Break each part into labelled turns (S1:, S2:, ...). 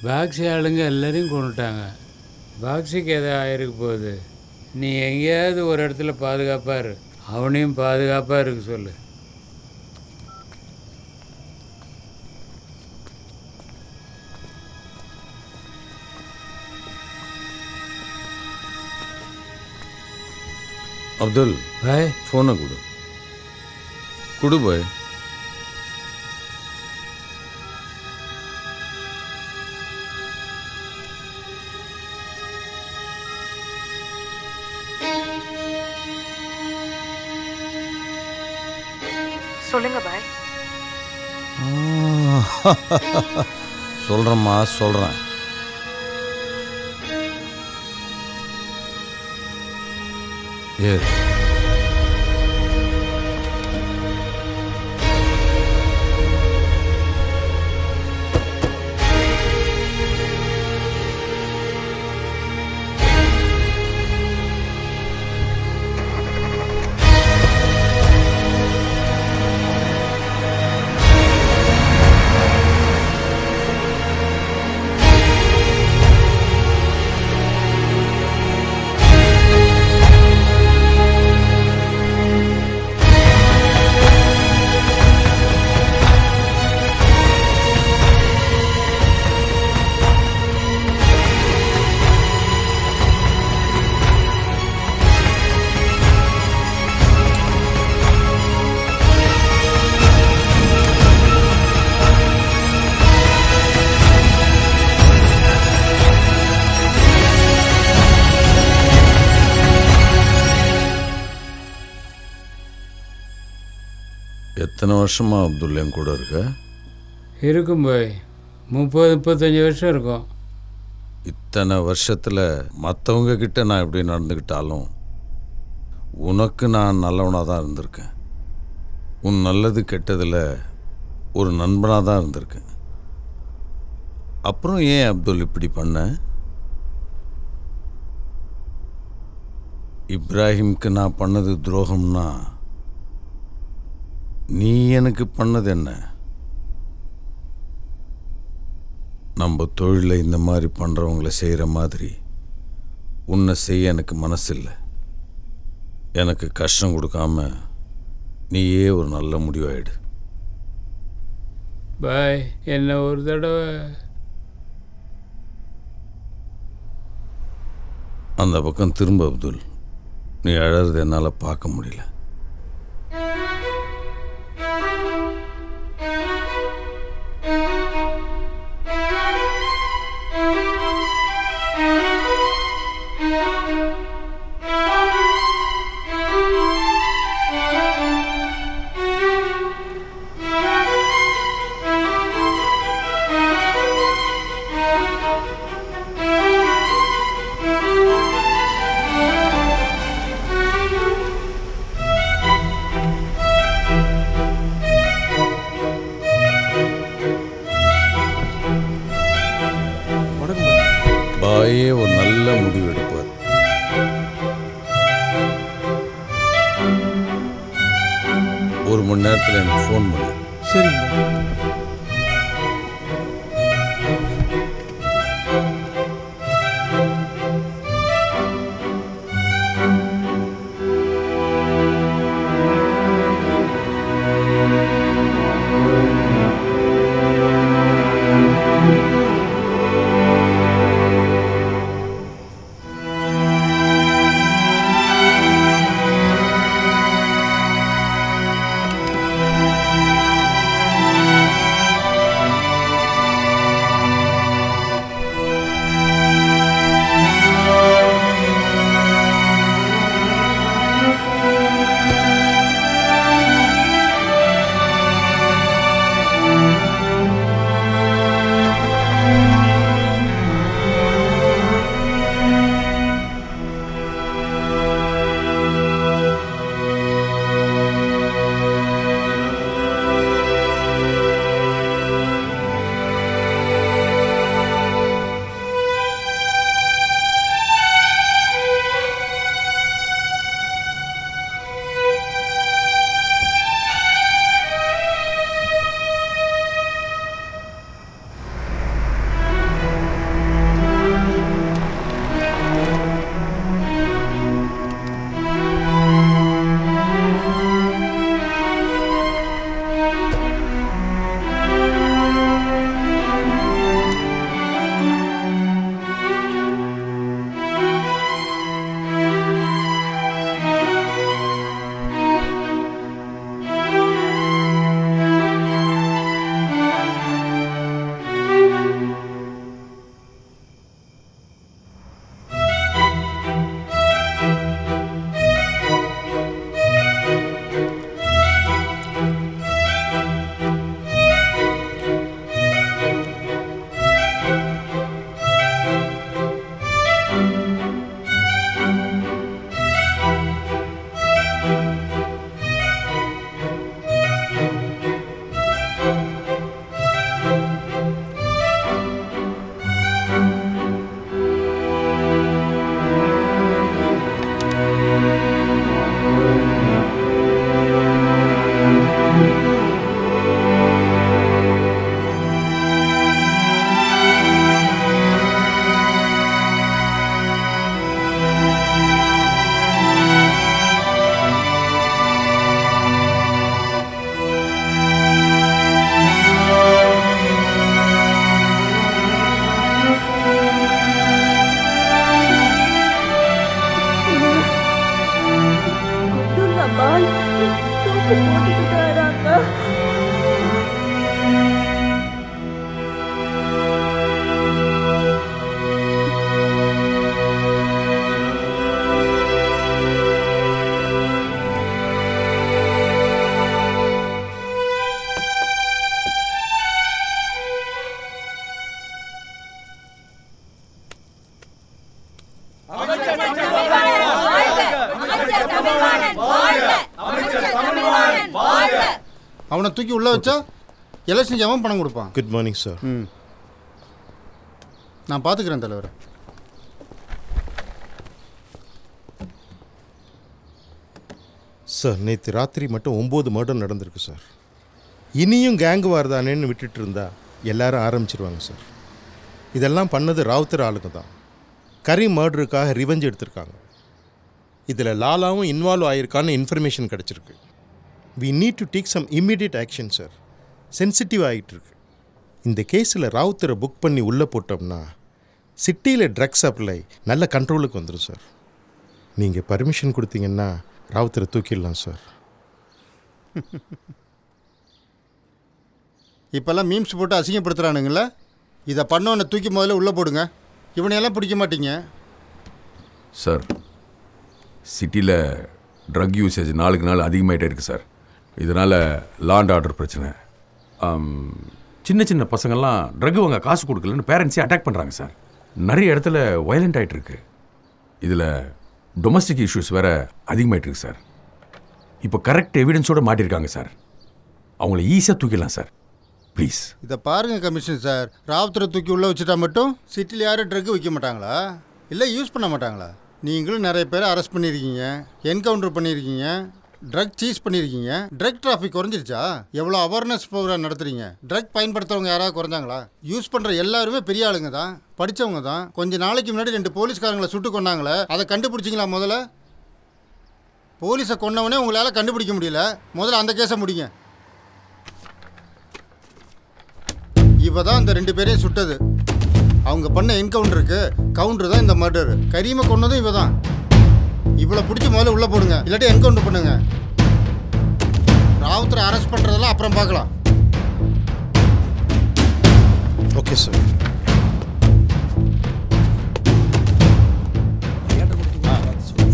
S1: பாக்ஸி ஆளுங்க எல்லாரையும் கொண்டுட்டாங்க. பாக்ஸிக்கு எதாவது ஆயிருக்கு போகுது. நீ எங்கேயாவது ஒரு இடத்துல பாதுகாப்பாக இரு. அவனையும் பாதுகாப்பாக இருக்கு சொல்லு.
S2: அப்துல்
S1: பாய்
S2: ஃபோனை கொடு பாய்.
S3: சொல்லுங்க பாய்.
S2: சொல்கிறேம்மா சொல்கிறேன். ஏறு. எத்தனை வருஷமா அப்துல் என் கூட இருக்க?
S1: இருக்கும் பாய். 30-35 வருஷம் இருக்கும்.
S2: இத்தனை வருஷத்தில் மற்றவங்க கிட்ட நான் எப்படி நடந்துக்கிட்டாலும் உனக்கு நான் நல்லவனாக தான் இருந்திருக்கேன். உன் நல்லது கெட்டதில் ஒரு நண்பனாக தான் இருந்திருக்கேன். அப்புறம் ஏன் அப்துல் இப்படி பண்ண? இப்ராஹிம்க்கு நான் பண்ணது துரோகம்னா நீ எனக்கு பண்ணது என்ன? நம்ம தொழிலை இந்த மாதிரி பண்ணுறவங்கள செய்கிற மாதிரி உன்னை செய்ய எனக்கு மனசு இல்லை. எனக்கு கஷ்டம் கொடுக்காம நீயே ஒரு நல்ல முடிவாயிடு.
S1: பாய் என்ன ஒரு தடவை
S2: அந்த பக்கம் திரும்ப அப்துல். நீ அழறது என்னால் பார்க்க முடியல. பாயே ஒரு நல்ல முடிவு எடுப்பார். ஒரு மணி நேரத்தில் எனக்கு ஃபோன் பண்ணு.
S4: சரிங்க.
S3: அவனை தூக்கி உள்ளே வச்சா எலெக்ஷனுக்கு எவன் பணம் கொடுப்பான்?
S4: Good morning sir.
S3: நான் பார்த்துக்கிறேன் தலைவர்.
S4: சார் நேற்று ராத்திரி மட்டும் 9 மர்டர் நடந்திருக்கு சார். இனியும் கேங்கு வார்தானேன்னு விட்டுட்டு இருந்தா எல்லாரும் ஆரம்பிச்சிருவாங்க சார். இதெல்லாம் பண்ணது ராவுத்தர் ஆளுங்க தான். கரீம் மர்டருக்காக ரிவெஞ்ச் எடுத்திருக்காங்க. இதில் லாலாவும் இன்வால்வ் ஆகிருக்கான்னு இன்ஃபர்மேஷன் கிடச்சிருக்கு. We need to take some immediate action sir. Sensitive ஆகிட்டு இருக்கு. இந்த கேஸில் ராவுத்தரை புக் பண்ணி உள்ளே போட்டோம்னா சிட்டியில் ட்ரக்ஸ் சப்ளை நல்ல கண்ட்ரோலுக்கு வந்துடும் சார். நீங்கள் பர்மிஷன் கொடுத்தீங்கன்னா ராவுத்தரை தூக்கிடலாம் சார்.
S3: இப்போல்லாம் மீம்ஸ் போட்டு அசிங்கப்படுத்துகிறானுங்கள. இதை பண்ணவனை தூக்கி முதல்ல உள்ளே போடுங்க. இவனையெல்லாம் பிடிக்க மாட்டீங்க
S5: சார். சிட்டியில் ட்ரக் யூசேஜ் நாளுக்கு நாள் அதிகமாகிட்டே இருக்குது சார். இதனால் லா அண்ட் ஆர்டர் பிரச்சனை. சின்ன சின்ன பசங்கள்லாம் ட்ரக் வாங்க காசு கொடுக்கலன்னு பேரண்ட்ஸே அட்டாக் பண்ணுறாங்க சார். நிறைய இடத்துல வயலண்ட் ஆகிட்டுருக்கு. இதில் டொமஸ்டிக் இஷ்யூஸ் வேறு அதிகமாகிட்டுருக்கு சார். இப்போ கரெக்ட் எவிடன்ஸோடு மாட்டியிருக்காங்க சார். அவங்கள ஈஸியாக தூக்கிடலாம் சார். ப்ளீஸ்
S3: இதை பாருங்கள் கமிஷனர் சார். ராவுத்தரை தூக்கி உள்ளே வச்சுட்டா மட்டும் சிட்டியில் யாரும் ட்ரக் விற்க மாட்டாங்களா? இல்லை யூஸ் பண்ண மாட்டாங்களா? நீங்களும் நிறைய பேரை அரெஸ்ட் பண்ணியிருக்கீங்க, என்கவுண்டர் பண்ணியிருக்கீங்க, ட்ரக் சீஸ் பண்ணியிருக்கீங்க. ட்ரக் டிராஃபிக் குறைஞ்சிருச்சா? எவ்வளோ அவேர்னஸ் ப்ரோக்ராம் நடத்துறீங்க? ட்ரக் பயன்படுத்துறவங்க யாராவது குறைஞ்சாங்களா? யூஸ் பண்ணுற எல்லாருமே பெரிய ஆளுங்க தான், படித்தவங்க தான். கொஞ்சம் நாளைக்கு முன்னாடி 2 போலீஸ்காரங்களை சுட்டு கொண்டாங்களே, அதை கண்டுபிடிச்சிங்களா? முதல்ல போலீஸை கொண்டவனே உங்களால் கண்டுபிடிக்க முடியல. முதல்ல அந்த கேஸை முடிங்க. இப்போ தான் இந்த 2 பேரையும் சுட்டது. அவங்க பண்ண என்கவுண்டருக்கு கவுண்டர் தான் இந்த மர்டர். கரீமை கொன்னதும் இவ தான். இவ்வளோ பிடிச்சி முதல்ல உள்ளே போடுங்க, இல்லாட்டி என்கவுண்டர் பண்ணுங்க. ராவுத்தரை அரெஸ்ட் பண்ணுறதெல்லாம் அப்புறம் பார்க்கலாம்.
S4: Okay sir.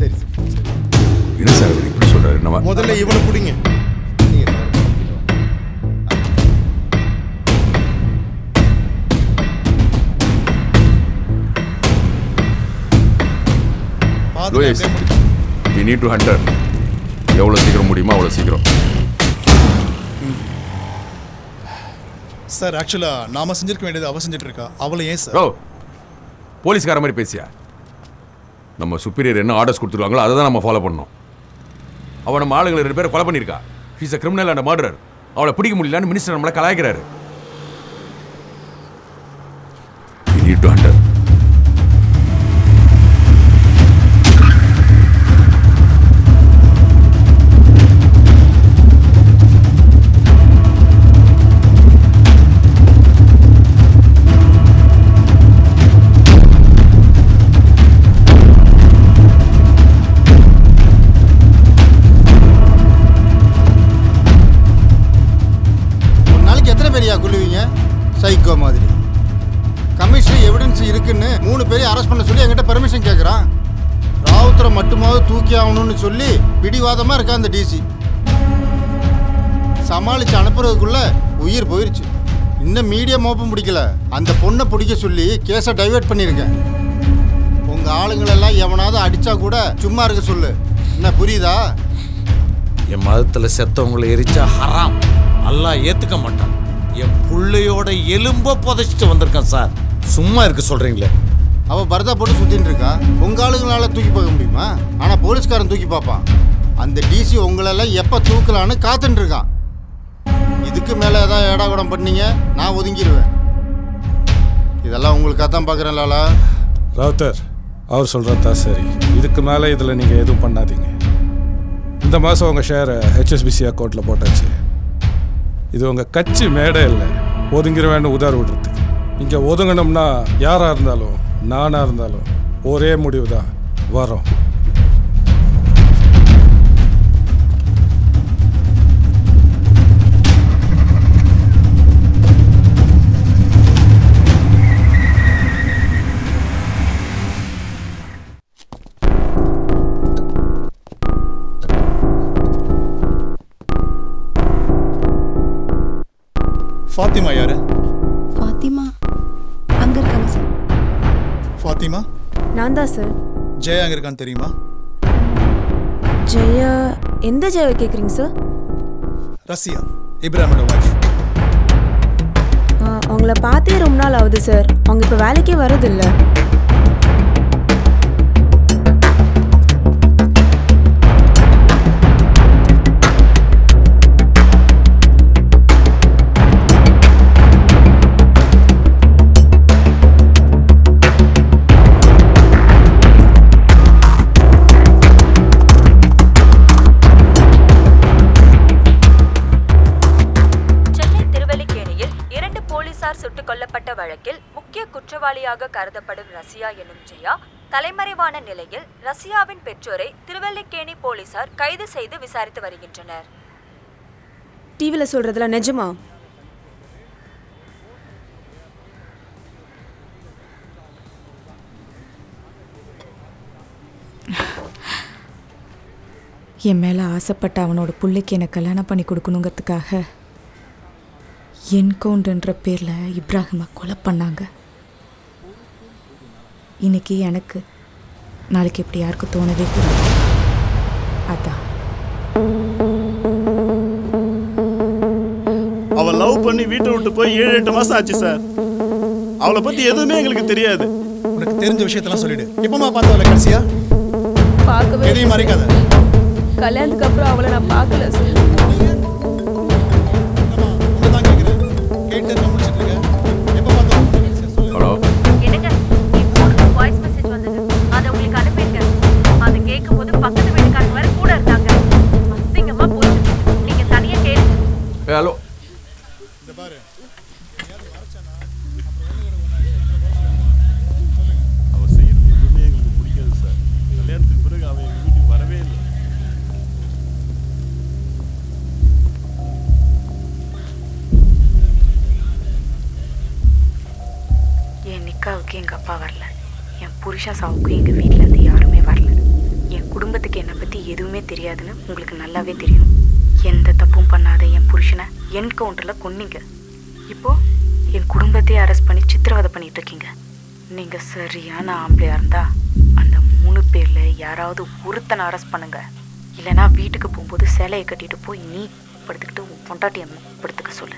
S3: சரி
S5: என்ன சார் இப்படி சொல்கிறாரு? நம்ம
S4: முதல்ல இவனை பிடிங்க.
S5: Louis, we need to hunt her. எவ்வளோ சீக்கிரம் முடியுமோ அவ்வளோ சீக்கிரம்.
S6: சார் ஆக்சுவலாக நாம செஞ்சிருக்க வேண்டியது அவ செஞ்சுட்டு இருக்கா. அவளை ஏன் சார்?
S5: ஓ, போலீஸ்கார மாதிரி பேசியா? நம்ம சுப்பீரியர் என்ன ஆர்டர்ஸ் கொடுத்துருவாங்களோ அதை தான் நம்ம ஃபாலோ பண்ணணும். அவள் நம்ம ஆளுங்களை 2 பேரை கொலை பண்ணியிருக்கா. She's a criminal and murderer. அவளை பிடிக்க முடியலன்னு மினிஸ்டர் நம்மளை கலாய்க்கிறாரு. we need to hunt her.
S3: கொள்ளுவீங்க சைக்கோ மாதிரி. கமிஷனர் எவிடன்ஸ் இருக்குன்னு 3 பேரையும் அரெஸ்ட் பண்ண சொல்லி என்கிட்ட பெர்மிஷன் கேட்குறான். ராவுத்தரை மட்டுமாவது தூக்கி ஆகணும்னு சொல்லி பிடிவாதமாக இருக்கா அந்த டிசி. சமாளித்து அனுப்புறதுக்குள்ள உயிர் போயிடுச்சு. இன்னும் மீடியா மோப்பம் பிடிக்கல. அந்த பொண்ணை பிடிக்க சொல்லி கேஸை டைவெர்ட் பண்ணியிருக்கேன். உங்கள் ஆளுங்களெல்லாம் எவனாவது அடித்தா கூட சும்மா இருக்க சொல்லு. என்ன புரியுதா?
S2: என் மதத்தில் செத்தவங்களை எரிச்சா ஹராம், அல்லாஹ் ஏற்றுக்க மாட்டான். என் பிள்ளையோட எலும்ப புதைச்சிட்டு வந்திருக்கான் சார். சும்மா இருக்க சொல்கிறீங்களே.
S3: அவள் பரதா போட்டு சுற்றின்னு இருக்கா. உங்கள் ஆளுங்களால் தூக்கி பார்க்க முடியுமா? ஆனால் போலீஸ்காரன் தூக்கி பார்ப்பான். அந்த டிசி உங்களெல்லாம் எப்போ தூக்கலான்னு காத்துட்டு இருக்கான். இதுக்கு மேலே ஏதாவது ஏடாகுடம் பண்ணீங்க நான் ஒதுங்கிடுவேன். இதெல்லாம் உங்களுக்காக தான் பார்க்குறேன் லாலா.
S7: ராவுத்தர், அவர் சொல்கிறதா சரி. இதுக்கு மேலே இதில் நீங்கள் எதுவும் பண்ணாதீங்க. இந்த மாதம் உங்கள் ஷேரை HSBC அக்கௌண்ட்டில் போட்டாச்சு. இது உங்கள் கட்சி மேடை இல்லை ஒதுங்கிடுவேன்னு உதார் விடுறதுக்கு. இங்கே ஒதுங்கணும்னா யாராக இருந்தாலும் நானாக இருந்தாலும் ஒரே முடிவு தான் வரும்.
S6: ஃபாத்திமா யாரு?
S8: ஃபாத்திமா அங்கே இருக்காங்க சார்.
S6: ஃபாத்திமா
S8: நான் தான் சார்.
S6: ஜெயா அங்கே இருக்கான்னு தெரியுமா?
S8: ஜெயா? எந்த ஜெயாவை கேட்குறீங்க சார்?
S6: Russia இப்ராஹிமோட wife.
S8: அவங்கள பார்த்தே ரொம்ப நாள் ஆகுது சார். அவங்க இப்போ வேலைக்கே வரதில்ல.
S9: சுட்டுக் கொல்லப்பட்ட வழக்கில் முக்கிய குற்றவாளியாக கருதப்படும் ரசியா எனும் ஜெயா தலைமறைவான நிலையில் ரசியாவின் பெற்றோரை திருவல்லிக்கேணி போலீசார் கைது செய்து விசாரித்து வருகின்றனர்.
S8: டிவில சொல்றதுல நிஜமா?
S10: என் மேல ஆசைப்பட்ட அவனோட புள்ளைக்கு எனக்கு கல்யாணம் பண்ணி கொடுக்கணுங்கிறதுக்காக என்கவுண்டர்ன்ற பேரில் இப்ராஹிமை கொலை பண்ணாங்க. இன்னைக்கு எனக்கு, நாளைக்கு இப்படி யாருக்கும் தோணவே கூடாது. அதான்
S11: அவள் லவ் பண்ணி வீட்டை விட்டு போய் 7-8 மாசம் ஆச்சு சார். அவளை பத்தி எதுவுமே எங்களுக்கு தெரியாது.
S6: உனக்கு தெரிஞ்ச விஷயத்தெல்லாம் சொல்லிடு. எப்பமா பார்த்தவளை கடைசியா?
S8: பார்க்கவே
S6: எதையும் மறைக்காத.
S8: கல்யாணத்துக்கு அப்புறம் அவளை நான் பார்க்கல சார்.
S5: ஹலோ,
S9: என்னங்க, இப்போ வாய்ஸ் மெசேஜ் வந்தது, அதை உங்களுக்கு அனுப்பிங்க. அதை கேட்கும்போது பக்கத்து வீட்டுக்காரங்க வேற கூட இருந்தாங்க. அசிங்கமா போச்சு. நீங்க தனியா கேளுங்க.
S5: ஹலோ,
S6: இந்த பாரு,
S11: அவ செய்யறது எதுவுமே எங்களுக்கு பிடிக்காது சார். கல்யாணத்துக்கு பிறகு அவன் எங்க வீட்டுக்கு வரவே இல்லை.
S10: என் நிக்காவுக்கு எங்கள் அப்பா வரல. என் புருஷன் சாவுக்கும் எங்கள் வீட்டிலேருந்து யாருமே வரல. என் குடும்பத்துக்கு என்னை பற்றி எதுவுமே தெரியாதுன்னு உங்களுக்கு நல்லாவே தெரியும். எந்த தப்பும் பண்ணாத என் புருஷனை என்கவுண்டரில் கொன்னீங்க. இப்போது என் குடும்பத்தையே அரெஸ்ட் பண்ணி சித்திரவதை பண்ணிகிட்டு இருக்கீங்க. நீங்கள் சரியான ஆம்பளையாக இருந்தால் அந்த 3 பேரில் யாராவது ஒருத்தனை அரெஸ்ட் பண்ணுங்க. இல்லைனா வீட்டுக்கு போகும்போது சேலையை கட்டிட்டு போய் நீ படுத்துக்கிட்டு உன் பொண்டாட்டியை படுத்துக்க சொல்லு.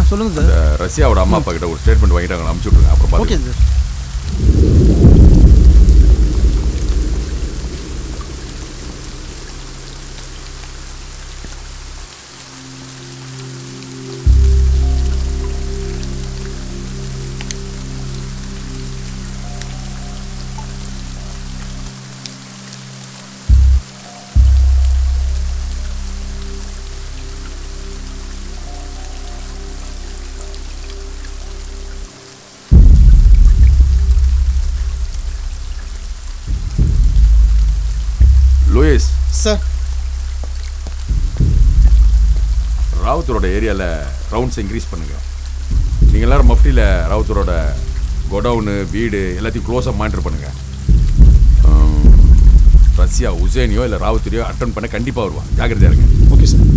S5: சொல்லுங்க சார். ரஷ்யாவோட அம்மா அப்பா கிட்ட ஒரு ஸ்டேட்மெண்ட் வாங்கிட்டாங்க, அனுப்பிச்சு விட்டுருங்க. அப்புறம் ஓகே சார். லூயிஸ்
S6: சார்,
S5: ராவுத்தரோட ஏரியாவில் ரவுண்ட்ஸ் இன்க்ரீஸ் பண்ணுங்கள். நீங்கள் எல்லோரும் மஃப்டியில் ராவுத்தரோட கோடவுனு வீடு எல்லாத்தையும் க்ளோஸாக மானிட்டர் பண்ணுங்கள். ரஷ்யா உசேனியோ இல்லை ராவுத்தரையோ அட்டன் பண்ண கண்டிப்பாக வருவான். ஜாக்கிரதையாக இருங்க.
S6: Okay sir.